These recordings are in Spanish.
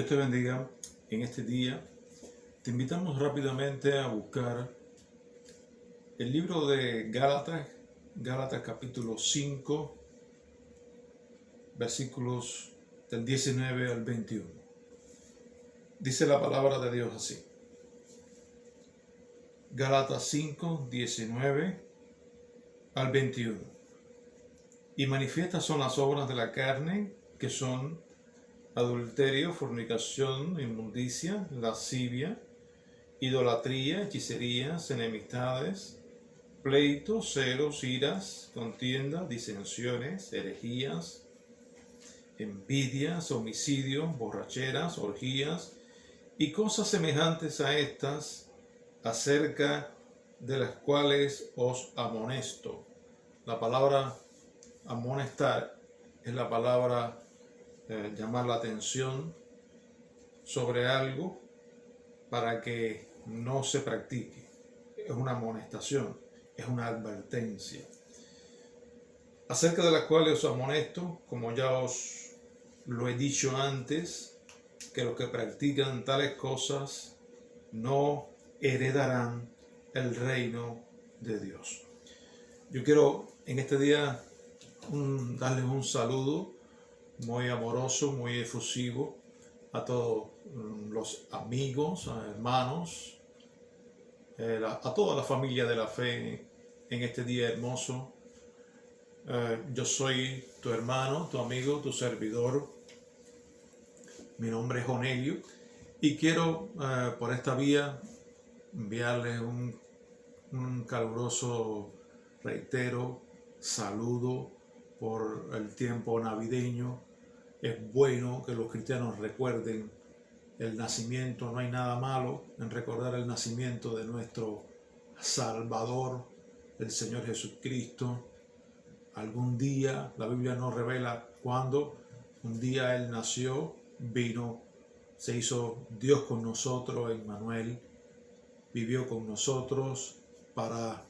Dios te bendiga en este día. Te invitamos rápidamente a buscar el libro de Gálatas capítulo 5, versículos del 19 al 21. Dice la palabra de Dios así. Gálatas 5, 19 al 21. Y manifiestas son las obras de la carne, que son adulterio, fornicación, inmundicia, lascivia, idolatría, hechicerías, enemistades, pleitos, celos, iras, contiendas, disensiones, herejías, envidias, homicidios, borracheras, orgías y cosas semejantes a estas, acerca de las cuales os amonesto. La palabra amonestar es la palabra llamar la atención sobre algo para que no se practique. Es una amonestación, es una advertencia. Acerca de las cuales os amonesto, como ya os lo he dicho antes, que los que practican tales cosas no heredarán el reino de Dios. Yo quiero en este día darles un saludo muy amoroso, muy efusivo a todos los amigos, hermanos, a toda la familia de la fe en este día hermoso. Yo soy tu hermano, tu amigo, tu servidor. Mi nombre es Onelio y quiero por esta vía enviarles un caluroso, reitero, saludo por el tiempo navideño. Es bueno que los cristianos recuerden el nacimiento. No hay nada malo en recordar el nacimiento de nuestro Salvador, el Señor Jesucristo. Algún día, la Biblia nos revela cuándo, un día Él nació, vino, se hizo Dios con nosotros, Emmanuel, vivió con nosotros para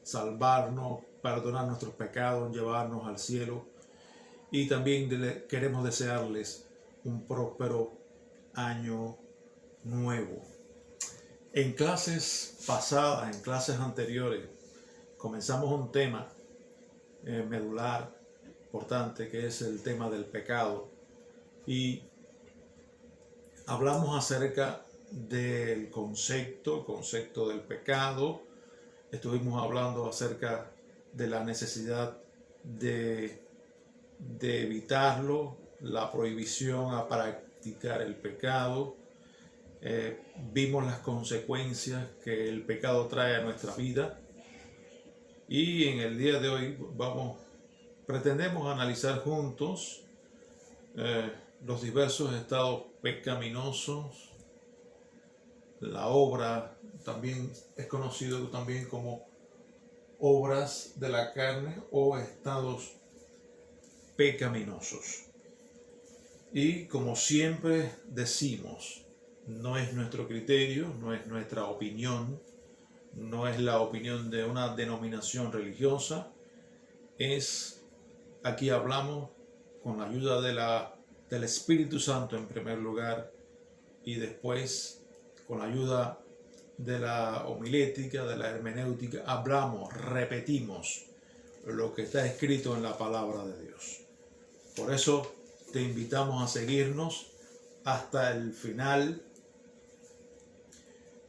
salvarnos, perdonar nuestros pecados, llevarnos al cielo. Y también queremos desearles un próspero año nuevo. En clases pasadas, en clases anteriores, comenzamos un tema medular, importante, que es el tema del pecado. Y hablamos acerca del concepto del pecado. Estuvimos hablando acerca de la necesidad de evitarlo, la prohibición a practicar el pecado. Vimos las consecuencias que el pecado trae a nuestra vida y en el día de hoy pretendemos analizar juntos los diversos estados pecaminosos. La obra también es conocido también como obras de la carne o estados pecaminosos. Y como siempre decimos, no es nuestro criterio, no es nuestra opinión, no es la opinión de una denominación religiosa. Aquí hablamos con la ayuda del Espíritu Santo en primer lugar y después con la ayuda de la homilética, de la hermenéutica, hablamos, repetimos lo que está escrito en la palabra de Dios. Por eso te invitamos a seguirnos hasta el final.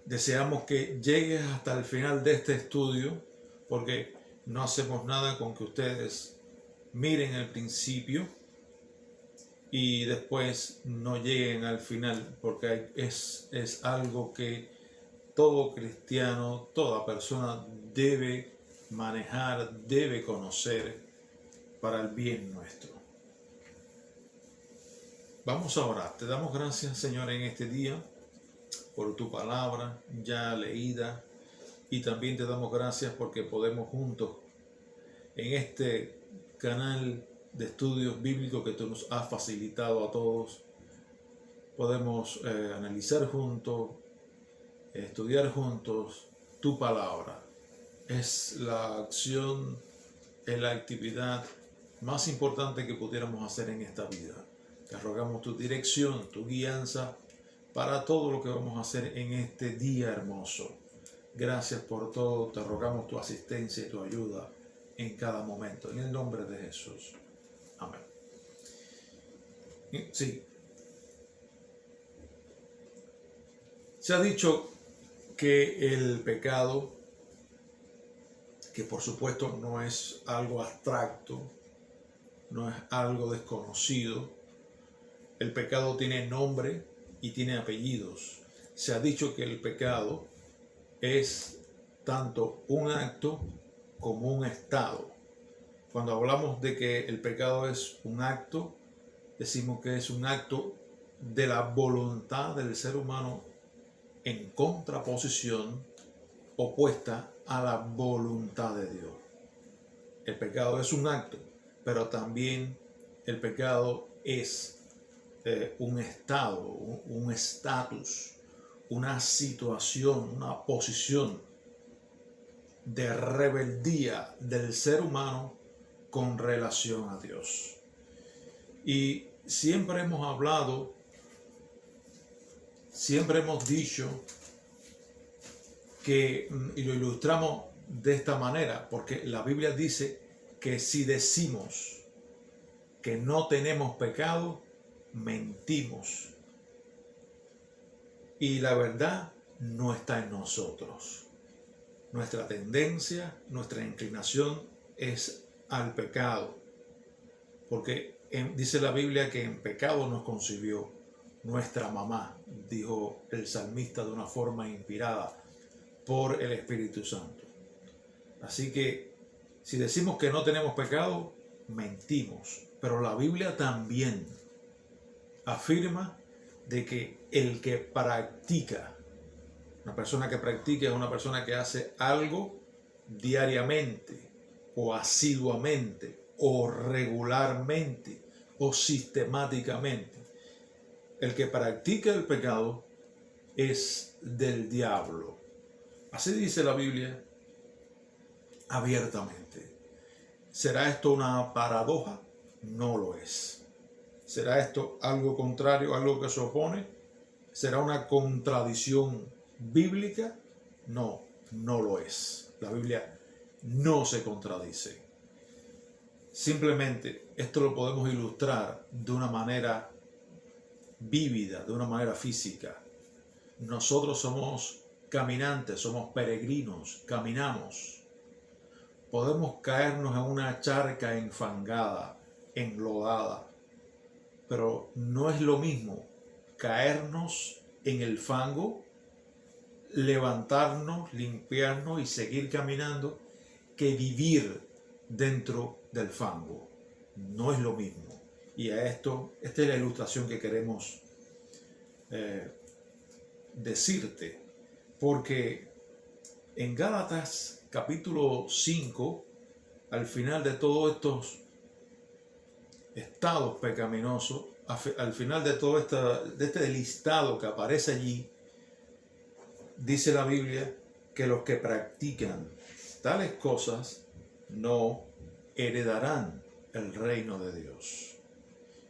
Deseamos que llegues hasta el final de este estudio, porque no hacemos nada con que ustedes miren el principio y después no lleguen al final, porque es algo que todo cristiano, toda persona debe manejar, debe conocer para el bien nuestro. Vamos a orar. Te damos gracias, Señor, en este día por tu palabra ya leída, y también te damos gracias porque podemos juntos en este canal de estudios bíblicos que tú nos has facilitado a todos, podemos analizar juntos, estudiar juntos tu palabra. Es la acción, es la actividad más importante que pudiéramos hacer en esta vida. Te rogamos tu dirección, tu guianza para todo lo que vamos a hacer en este día hermoso. Gracias por todo, te rogamos tu asistencia y tu ayuda en cada momento. En el nombre de Jesús. Amén. Sí. Se ha dicho que el pecado, que por supuesto no es algo abstracto, no es algo desconocido, el pecado tiene nombre y tiene apellidos. Se ha dicho que el pecado es tanto un acto como un estado. Cuando hablamos de que el pecado es un acto, decimos que es un acto de la voluntad del ser humano en contraposición opuesta a la voluntad de Dios. El pecado es un acto, pero también el pecado es un estado, un estatus, una situación, una posición de rebeldía del ser humano con relación a Dios. Y siempre hemos hablado, siempre hemos dicho que, y lo ilustramos de esta manera, porque la Biblia dice que si decimos que no tenemos pecado, mentimos. Y la verdad no está en nosotros. Nuestra tendencia, nuestra inclinación es al pecado. Porque dice la Biblia que en pecado nos concibió nuestra mamá, dijo el salmista de una forma inspirada por el Espíritu Santo. Así que si decimos que no tenemos pecado, mentimos. Pero la Biblia también afirma de que el que practica, una persona que practica es una persona que hace algo diariamente o asiduamente o regularmente o sistemáticamente. El que practica el pecado es del diablo. Así dice la Biblia abiertamente. ¿Será esto una paradoja? No lo es. ¿Será esto algo contrario, algo que se opone? ¿Será una contradicción bíblica? No, no lo es. La Biblia no se contradice. Simplemente esto lo podemos ilustrar de una manera vívida, de una manera física. Nosotros somos caminantes, somos peregrinos, caminamos. Podemos caernos en una charca enfangada, enlodada, pero no es lo mismo caernos en el fango, levantarnos, limpiarnos y seguir caminando que vivir dentro del fango. No es lo mismo. Y esta es la ilustración que queremos decirte, porque en Gálatas capítulo 5, al final de todos estos estados pecaminosos, al final de todo este listado que aparece allí, dice la Biblia que los que practican tales cosas no heredarán el reino de Dios.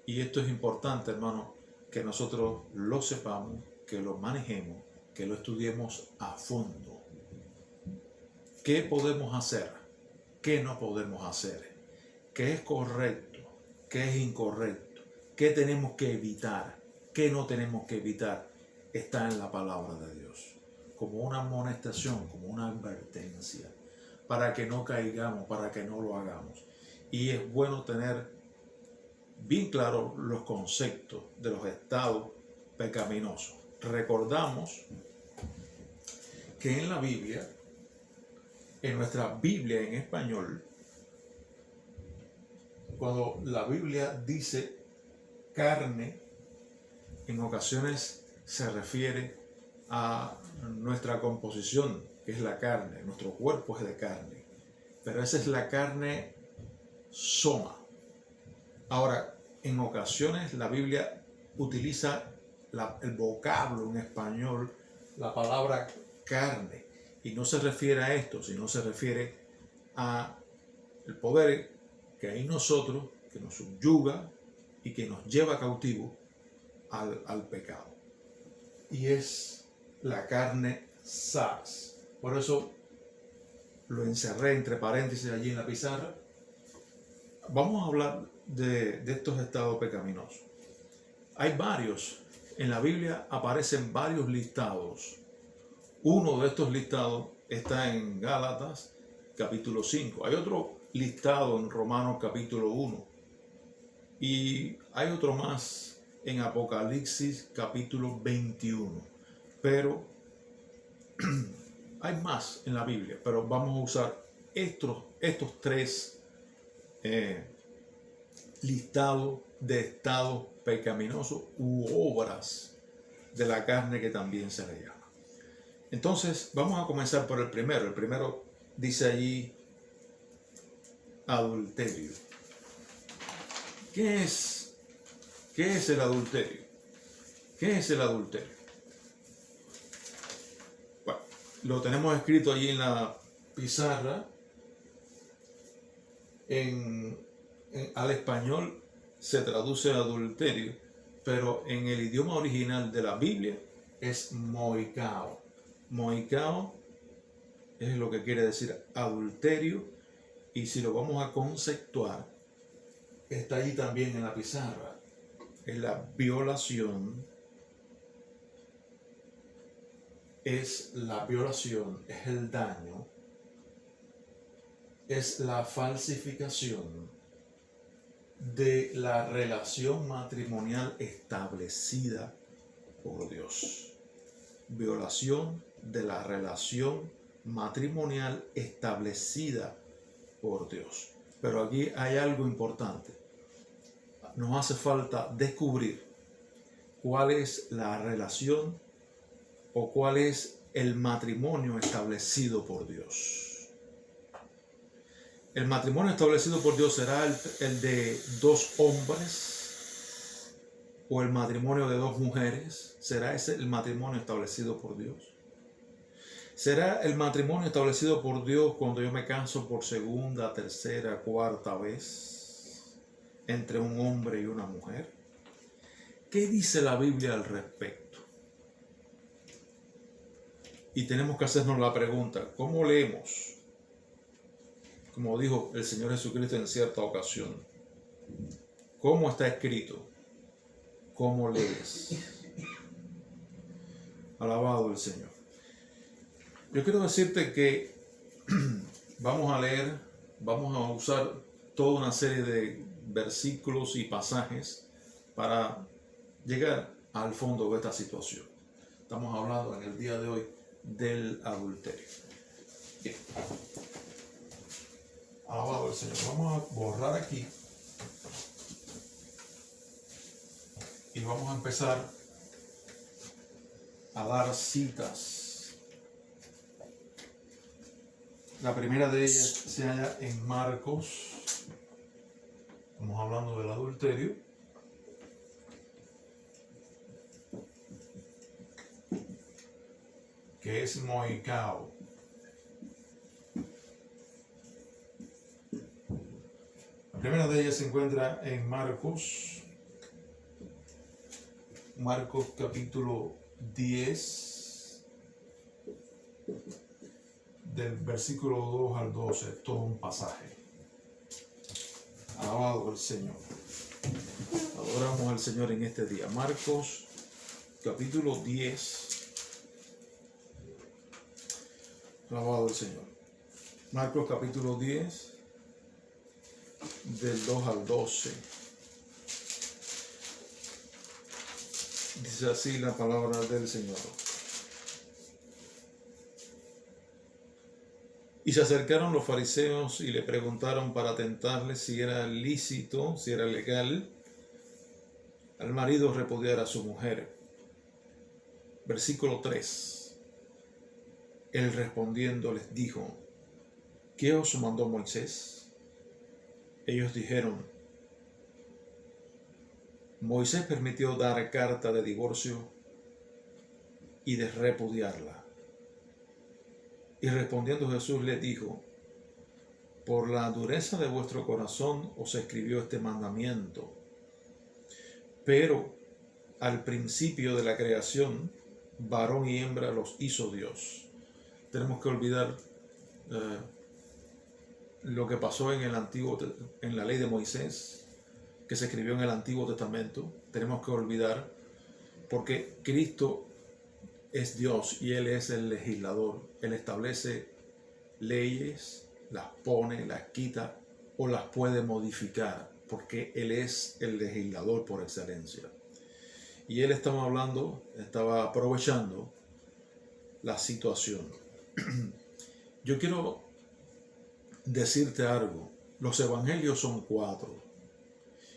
Y esto es importante, hermano, que nosotros lo sepamos, que lo manejemos, que lo estudiemos a fondo. ¿Qué podemos hacer? ¿Qué no podemos hacer? ¿Qué es correcto? ¿Qué es incorrecto? ¿Qué tenemos que evitar? ¿Qué no tenemos que evitar? Está en la palabra de Dios. Como una amonestación, como una advertencia, para que no caigamos, para que no lo hagamos. Y es bueno tener bien claro los conceptos de los estados pecaminosos. Recordamos que en la Biblia, en nuestra Biblia en español, cuando la Biblia dice carne, en ocasiones se refiere a nuestra composición, que es la carne. Nuestro cuerpo es de carne, pero esa es la carne soma. Ahora, en ocasiones la Biblia utiliza el vocablo en español, la palabra carne, y no se refiere a esto, sino se refiere a el poder que hay en nosotros, que nos subyuga, y que nos lleva cautivo al pecado. Y es la carne sarx. Por eso lo encerré entre paréntesis allí en la pizarra. Vamos a hablar de estos estados pecaminosos. Hay varios. En la Biblia aparecen varios listados. Uno de estos listados está en Gálatas capítulo 5. Hay otro listado en Romanos capítulo 1. Y hay otro más en Apocalipsis capítulo 21. Pero hay más en la Biblia. Pero vamos a usar estos tres listados de estados pecaminosos u obras de la carne, que también se le llama. Entonces vamos a comenzar por el primero. El primero dice allí adulterio. ¿Qué es el adulterio? ¿Qué es el adulterio? Bueno, lo tenemos escrito allí en la pizarra. Al español se traduce adulterio, pero en el idioma original de la Biblia es moicao. Moicao es lo que quiere decir adulterio, y si lo vamos a conceptuar, está allí también en la pizarra. Es la violación, es el daño, es la falsificación de la relación matrimonial establecida por Dios. Violación de la relación matrimonial establecida por Dios. Pero aquí hay algo importante. Nos hace falta descubrir cuál es la relación o cuál es el matrimonio establecido por Dios. El matrimonio establecido por Dios será el de dos hombres o el matrimonio de dos mujeres. ¿Será ese el matrimonio establecido por Dios? ¿Será el matrimonio establecido por Dios cuando yo me caso por segunda, tercera, cuarta vez entre un hombre y una mujer? ¿Qué dice la Biblia al respecto? Y tenemos que hacernos la pregunta, ¿cómo leemos? Como dijo el Señor Jesucristo en cierta ocasión, ¿cómo está escrito? ¿Cómo lees? Alabado el Señor. Yo quiero decirte que vamos a usar toda una serie de versículos y pasajes para llegar al fondo de esta situación. Estamos hablando en el día de hoy del adulterio. Bien. Alabado el Señor. Vamos a borrar aquí y vamos a empezar a dar citas. La primera de ellas se halla en Marcos. Estamos hablando del adulterio. Que es moicao. La primera de ellas se encuentra en Marcos capítulo 10, del versículo 2 al 12, todo un pasaje. Alabado el Señor. Adoramos al Señor en este día. Marcos capítulo 10. Alabado el Señor. Marcos capítulo 10, del 2 al 12. Dice así la palabra del Señor. Y se acercaron los fariseos y le preguntaron para tentarle si era lícito, si era legal, al marido repudiar a su mujer. Versículo 3. Él respondiendo les dijo: ¿qué os mandó Moisés? Ellos dijeron: Moisés permitió dar carta de divorcio y de repudiarla. Y respondiendo Jesús les dijo: por la dureza de vuestro corazón os escribió este mandamiento, Pero al principio de la creación, varón y hembra los hizo Dios. Tenemos que olvidar lo que pasó en la ley de Moisés, que se escribió en el Antiguo Testamento. Tenemos que olvidar, porque Cristo es Dios y Él es el legislador. Él establece leyes, las pone, las quita o las puede modificar, porque Él es el legislador por excelencia. Y Él estaba aprovechando la situación. Yo quiero decirte algo. Los evangelios son 4.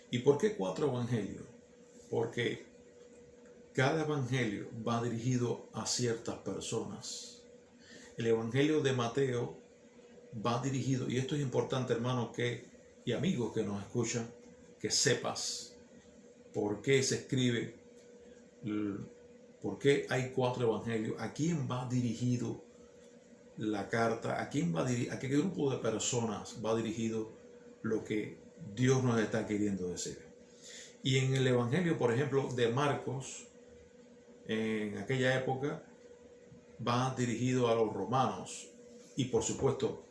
¿Y por qué 4 evangelios? Porque cada evangelio va dirigido a ciertas personas. El evangelio de Mateo va dirigido, y esto es importante, hermano, y amigos que nos escuchan, que sepas por qué se escribe, por qué hay 4 evangelios, a quién va dirigido la carta, a qué grupo de personas va dirigido lo que Dios nos está queriendo decir. Y en el evangelio, por ejemplo, de Marcos, en aquella época, va dirigido a los romanos y por supuesto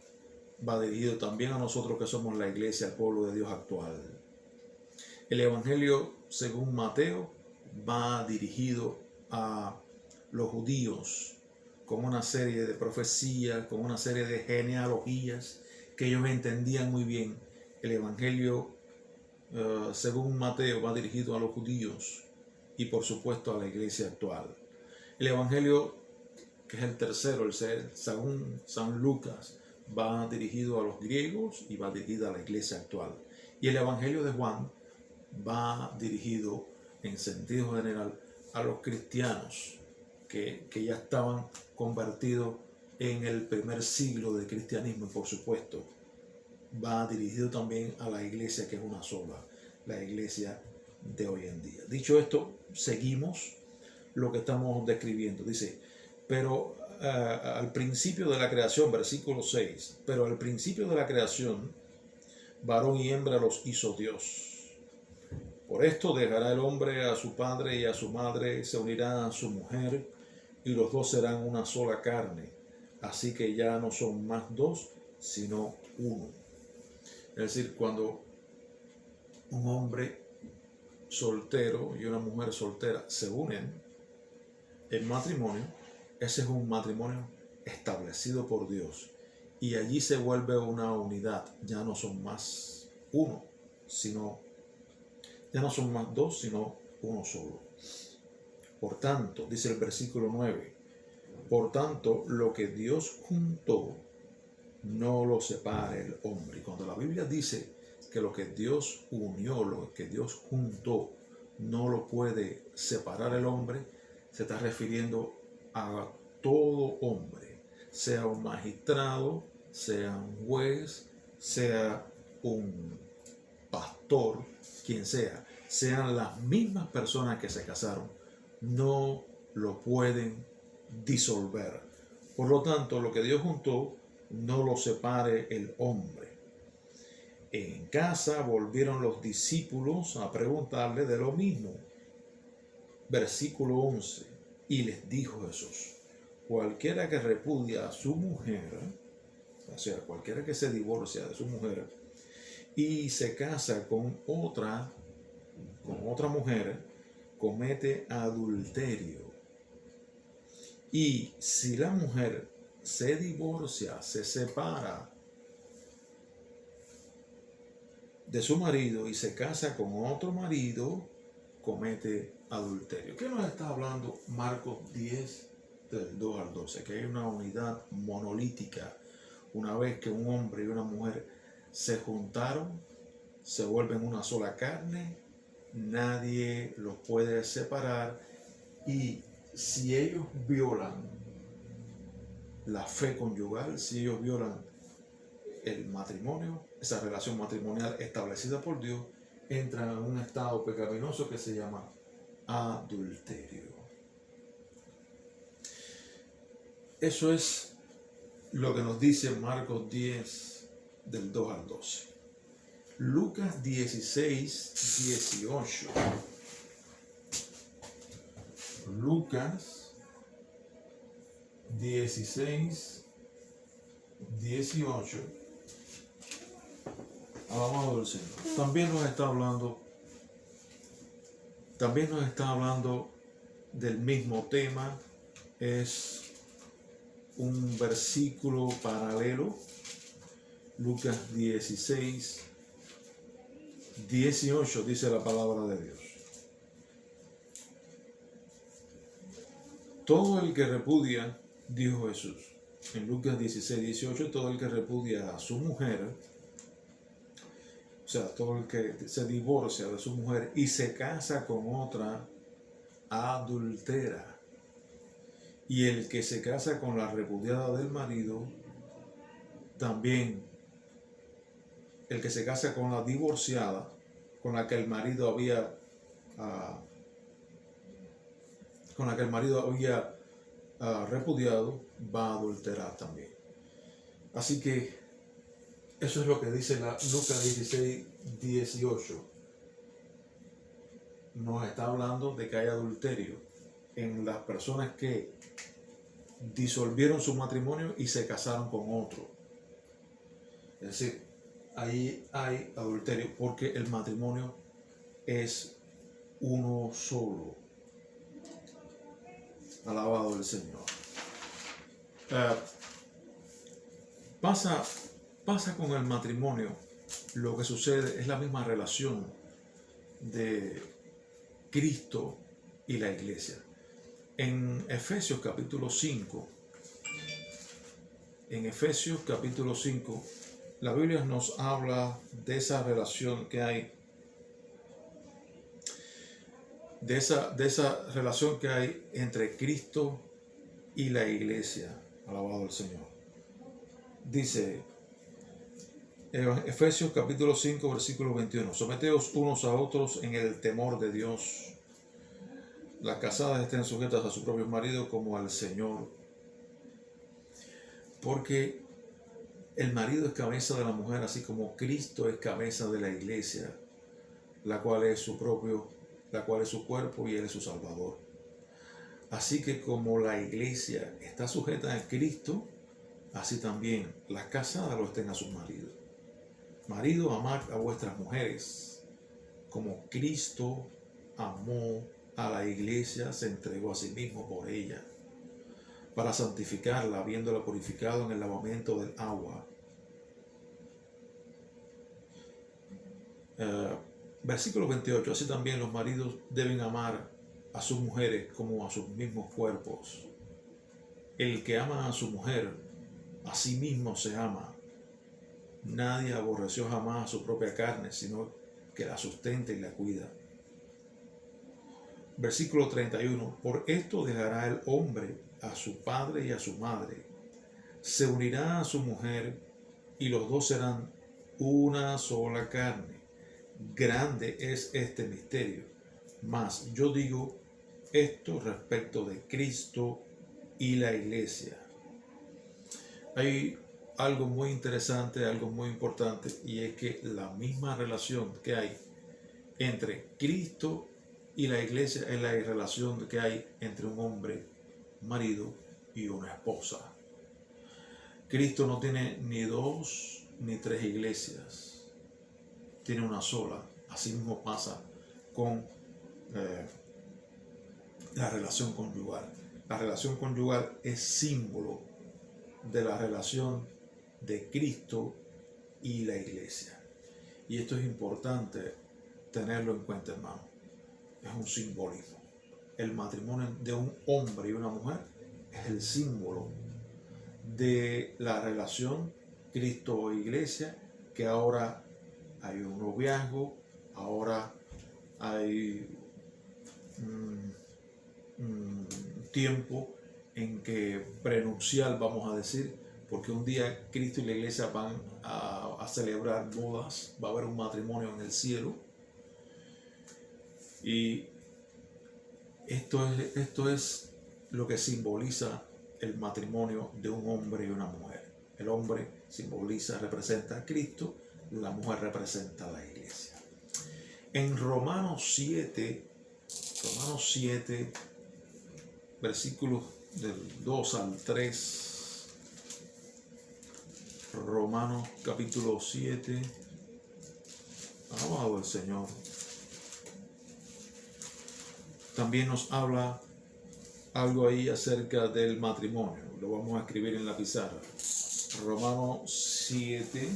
va dirigido también a nosotros que somos la iglesia, el pueblo de Dios actual. El evangelio según Mateo va dirigido a los judíos, con una serie de profecías, con una serie de genealogías que ellos entendían muy bien. El evangelio según Mateo va dirigido a los judíos y por supuesto a la iglesia actual. El evangelio, que es el tercero, según San Lucas, va dirigido a los griegos y va dirigido a la iglesia actual. Y el evangelio de Juan va dirigido en sentido general a los cristianos que ya estaban convertidos en el primer siglo del cristianismo, y por supuesto va dirigido también a la iglesia, que es una sola, la iglesia de hoy en día. Dicho esto, seguimos lo que estamos describiendo. Dice, pero al principio de la creación, versículo 6, pero al principio de la creación, varón y hembra los hizo Dios. Por esto dejará el hombre a su padre y a su madre, se unirá a su mujer, y los dos serán una sola carne. Así que ya no son más 2, sino 1. Es decir, cuando un hombre soltero y una mujer soltera se unen en matrimonio, ese es un matrimonio establecido por Dios. Y allí se vuelve una unidad. Ya no son más 1, ya no son más 2, sino 1 solo. Por tanto, dice el versículo 9, por tanto, lo que Dios juntó, no lo separe el hombre. Y cuando la Biblia dice que lo que Dios unió, lo que Dios juntó, no lo puede separar el hombre, se está refiriendo a todo hombre, sea un magistrado, sea un juez, sea un pastor, quien sea, sean las mismas personas que se casaron, no lo pueden disolver. Por lo tanto, lo que Dios juntó, no lo separe el hombre. En casa volvieron los discípulos a preguntarle de lo mismo. Versículo 11. Y les dijo Jesús, cualquiera que repudia a su mujer, o sea, cualquiera que se divorcia de su mujer y se casa con otra mujer, comete adulterio. Y si la mujer se divorcia, se separa de su marido y se casa con otro marido, comete adulterio. ¿Qué nos está hablando Marcos 10, del 2 al 12? Que hay una unidad monolítica. Una vez que un hombre y una mujer se juntaron, se vuelven una sola carne, nadie los puede separar. Y si ellos violan la fe conyugal, si ellos violan el matrimonio, esa relación matrimonial establecida por Dios, entran en un estado pecaminoso que se llama adulterio. Eso es lo que nos dice Marcos 10, del 2 al 12. Lucas 16, 18 Lucas 16, 18. Alabado del Señor. También nos está hablando del mismo tema. Es un versículo paralelo. Lucas 16, 18 dice la palabra de Dios. Todo el que repudia, dijo Jesús, en Lucas 16, 18, todo el que repudia a su mujer, o sea, todo el que se divorcia de su mujer y se casa con otra, adultera. Y el que se casa con la repudiada del marido, también el que se casa con la divorciada, con la que el marido había repudiado, va a adulterar también. Así que eso es lo que dice Lucas 16, 18. Nos está hablando de que hay adulterio en las personas que disolvieron su matrimonio y se casaron con otro. Es decir, ahí hay adulterio porque el matrimonio es uno solo. Alabado el Señor. Pasa con el matrimonio. Lo que sucede es la misma relación de Cristo y la iglesia. En Efesios capítulo 5, la Biblia nos habla de esa relación que hay, de esa relación que hay entre Cristo y la iglesia. Alabado el Señor. Dice Efesios capítulo 5, versículo 21. Someteos unos a otros en el temor de Dios. Las casadas estén sujetas a su propio marido como al Señor. Porque el marido es cabeza de la mujer, así como Cristo es cabeza de la iglesia, la cual es su cuerpo y Él es su Salvador. Así que como la iglesia está sujeta a Cristo, así también las casadas lo estén a sus maridos. Marido, amad a vuestras mujeres, como Cristo amó a la iglesia, se entregó a sí mismo por ella, para santificarla, habiéndola purificado en el lavamiento del agua. Versículo 28. Así también los maridos deben amar a sus mujeres como a sus mismos cuerpos. El que ama a su mujer, a sí mismo se ama. Nadie aborreció jamás a su propia carne, sino que la sustenta y la cuida. Versículo 31. Por esto dejará el hombre a su padre y a su madre, se unirá a su mujer y los dos serán una sola carne. Grande es este misterio, mas yo digo esto respecto de Cristo y la iglesia. Hay algo muy interesante, algo muy importante, y es que la misma relación que hay entre Cristo y la iglesia es la relación que hay entre un hombre, marido y una esposa. Cristo no tiene ni dos ni tres iglesias, tiene una sola. Así mismo pasa con la relación conyugal. La relación conyugal es símbolo de la relación de Cristo y la iglesia. Y esto es importante tenerlo en cuenta, hermano. Es un simbolismo. El matrimonio de un hombre y una mujer es el símbolo de la relación Cristo-Iglesia, que ahora hay un noviazgo, ahora hay tiempo en que prenupcial, vamos a decir, porque un día Cristo y la iglesia van a celebrar bodas, va a haber un matrimonio en el cielo. Y esto es lo que simboliza el matrimonio de un hombre y una mujer. El hombre representa a Cristo, la mujer representa a la iglesia. En Romanos 7, versículos del 2 al 3, Romanos capítulo 7, alabado el Señor. También nos habla algo ahí acerca del matrimonio. Lo vamos a escribir en la pizarra. Romanos 7.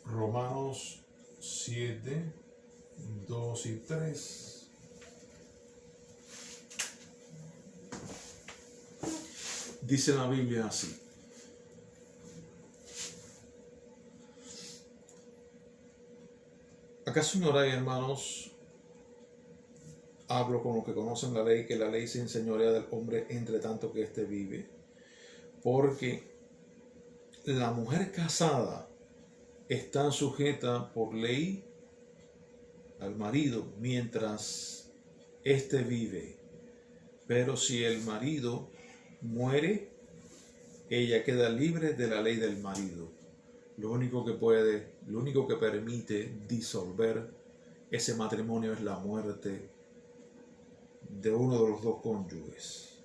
Romanos 7, 2 y 3. Dice la Biblia así. ¿Acaso ignoráis, hermanos? Hablo con los que conocen la ley, que la ley se enseñorea del hombre entre tanto que éste vive. Porque la mujer casada está sujeta por ley al marido mientras éste vive. Pero si el marido muere, ella queda libre de la ley del marido. Lo único que permite disolver ese matrimonio es la muerte de uno de los dos cónyuges.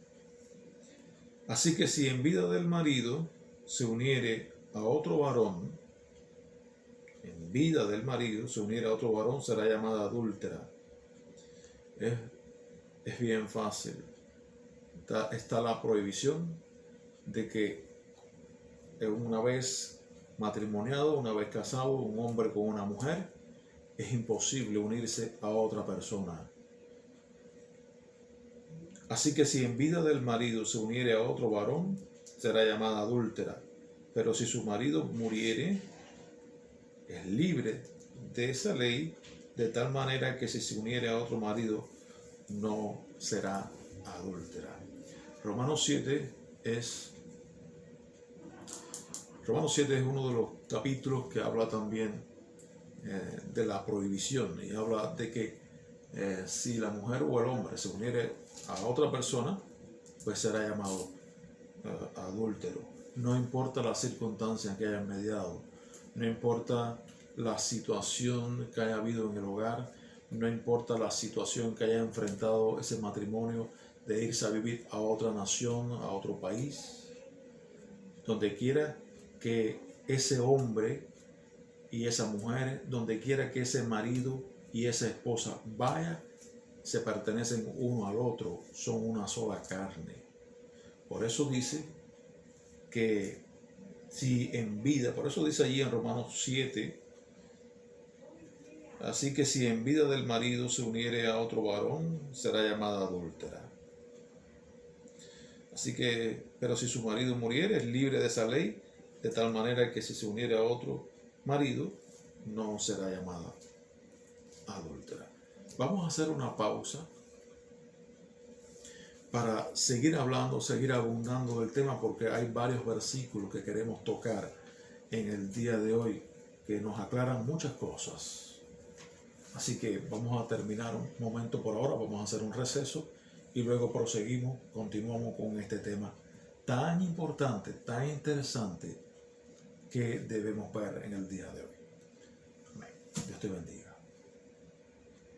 Así que si en vida del marido se uniere a otro varón, en vida del marido se uniere a otro varón, será llamada adúltera. Es bien fácil. Está la prohibición de que una vez matrimoniado, una vez casado, un hombre con una mujer, es imposible unirse a otra persona. Así que si en vida del marido se uniere a otro varón, será llamada adúltera. Pero si su marido muriere, es libre de esa ley, de tal manera que si se uniere a otro marido, no será adúltera. Romanos 7 es uno de los capítulos que habla también de la prohibición, y habla de que si la mujer o el hombre se uniere a otra persona, pues será llamado adúltero. No importa las circunstancias que hayan mediado, no importa la situación que haya habido en el hogar, no importa la situación que haya enfrentado ese matrimonio de irse a vivir a otra nación, a otro país, donde quiera que ese hombre y esa mujer, donde quiera que ese marido y esa esposa vaya, se pertenecen uno al otro, son una sola carne. Por eso dice que si en vida, por eso dice allí en Romanos 7, así que si en vida del marido se uniere a otro varón, será llamada adúltera. Así que, pero si su marido muriere, es libre de esa ley, de tal manera que si se uniere a otro marido, no será llamada adúltera. Vamos a hacer una pausa para seguir hablando, seguir abundando del tema, porque hay varios versículos que queremos tocar en el día de hoy que nos aclaran muchas cosas. Así que vamos a terminar un momento por ahora, vamos a hacer un receso y luego continuamos con este tema tan importante, tan interesante que debemos ver en el día de hoy. Amén. Dios te bendiga.